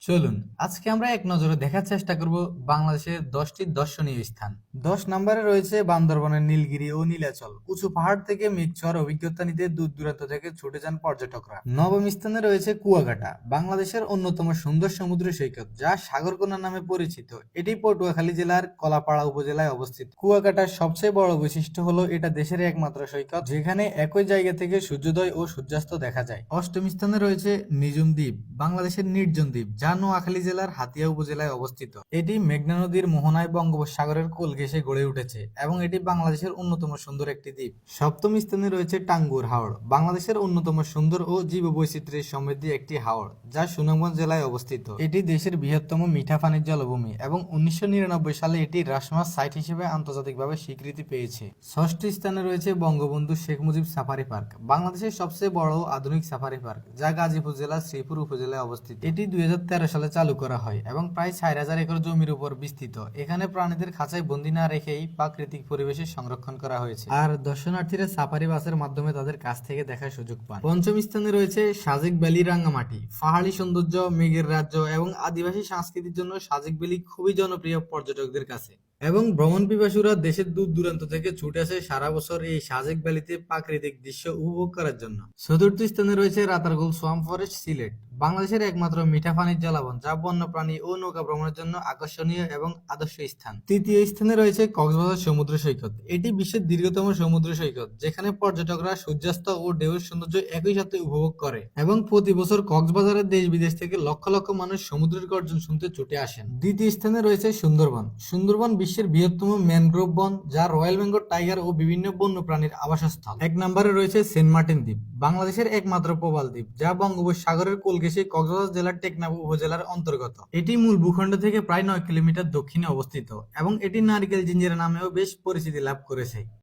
চলুন আজকে আমরা এক নজরে দেখার চেষ্টা করব বাংলাদেশের 10টি দর্শনীয় স্থান। 10 নম্বরে রয়েছে বান্দরবানের নীলগিরি ও নীলাচল। উঁচু পাহাড় থেকে মেঘ ছোঁয়ার অভিজ্ঞতা নিতে দূর দূরান্ত থেকে ছুটে যান পর্যটকরা। নবম স্থানে রয়েছে কুয়াকাটা, বাংলাদেশের অন্যতম সুন্দর সমুদ্র সৈকত যা সাগরকন্যা নামে পরিচিত। এটি পটুয়াখালী জেলার কলাপাড়া উপজেলায় অবস্থিত। কুয়াকাটার সবচেয়ে বড় বৈশিষ্ট্য হলো এটা দেশের একমাত্র সৈকত যেখানে একই জায়গা থেকে সূর্যোদয় ও সূর্যাস্ত দেখা যায়। অষ্টম স্থানে রয়েছে নিঝুম দ্বীপ, বাংলাদেশের নির্জন দ্বীপ যা নোয়াখালী জেলার হাতিয়া উপজেলায় অবস্থিত। এটি মেঘনা নদীর মোহনায় বঙ্গোপসাগরের কোল ঘেঁষে গড়ে উঠেছে এবং এটি বাংলাদেশের অন্যতম সুন্দর একটি দ্বীপ। সপ্তম স্থানে রয়েছে টাঙ্গুয়ার হাওর, বাংলাদেশের অন্যতম সুন্দর ও জীববৈচিত্র্যের সমৃদ্ধ একটি হাওর যা সুনামগঞ্জ জেলায় অবস্থিত। এটি দেশের বৃহত্তম মিঠা পানির জলভূমি এবং 1999 সালে এটি রাসমা সাইট হিসেবে আন্তর্জাতিকভাবে স্বীকৃতি পেয়েছে। ষষ্ঠ স্থানে রয়েছে বঙ্গবন্ধু শেখ মুজিব সাফারি পার্ক, বাংলাদেশের সবচেয়ে বড় আধুনিক সাফারি পার্ক যা গাজীপুর জেলার শ্রীপুর উপজেলায় অবস্থিত। এটি 2013 সালে চালু করা হয় এবং প্রায় 4000 একর জমির উপর বিস্তৃত। এখানে প্রাণীদের খাঁচায় বন্দি না রেখেই প্রাকৃতিক পরিবেশের সংরক্ষণ করা হয়েছে, আর দর্শনার্থীরা সাফারি বাসের মাধ্যমে তাদের কাছ থেকে দেখার সুযোগ পান। পঞ্চম স্থানে রয়েছে সাজেক ভ্যালি, রাঙ্গামাটি। পাহাড়ি সৌন্দর্য, মেঘের রাজ্য এবং আদিবাসী সংস্কৃতির জন্য সাজেক ভ্যালি খুবই জনপ্রিয় পর্যটকদের কাছে এবং ভ্রমণ পিপাসুরা দেশের দূর দূরান্ত থেকে ছুটে আসে সারা বছর এই সাজেক ভ্যালিতে প্রাকৃতিক দৃশ্য উপভোগ করার জন্য। চতুর্থ স্থানে রয়েছে রাতারগুল সোয়াম্প ফরেস্ট, সিলেট, বাংলাদেশের একমাত্র মিঠা পানির জলাবন যা বন্যপ্রাণী ও নৌকা ভ্রমণের জন্য আকর্ষণীয় এবং আদর্শ স্থান। তৃতীয় স্থানে রয়েছে কক্সবাজার সমুদ্র সৈকত। এটি বিশ্বের দীর্ঘতম সমুদ্র সৈকত যেখানে পর্যটকরা সূর্যাস্ত ও ঢেউয়ের সৌন্দর্য একই সাথে উপভোগ করে এবং প্রতি বছর কক্সবাজারের দেশ বিদেশ থেকে লক্ষ লক্ষ মানুষ সমুদ্রের গর্জন শুনতে ছুটে আসেন। দ্বিতীয় স্থানে রয়েছে সুন্দরবন। সুন্দরবন বিশ্বের বৃহত্তম ম্যানগ্রোভ বন যা রয়্যাল বেঙ্গল টাইগার ও বিভিন্ন বন্যপ্রাণীর আবাসস্থল। এক নম্বরে রয়েছে সেন্ট মার্টিন দ্বীপ, বাংলাদেশের একমাত্র প্রবাল দ্বীপ যা বঙ্গোপসাগরের কোল ঘেঁষে কক্সবাজার জেলার টেকনাফ উপজেলার অন্তর্গত। এটি মূল ভূখণ্ড থেকে প্রায় 9 কিলোমিটার দক্ষিণে অবস্থিত এবং এটি নারিকেল জিঞ্জিরা নামেও বেশ পরিচিতি লাভ করেছে।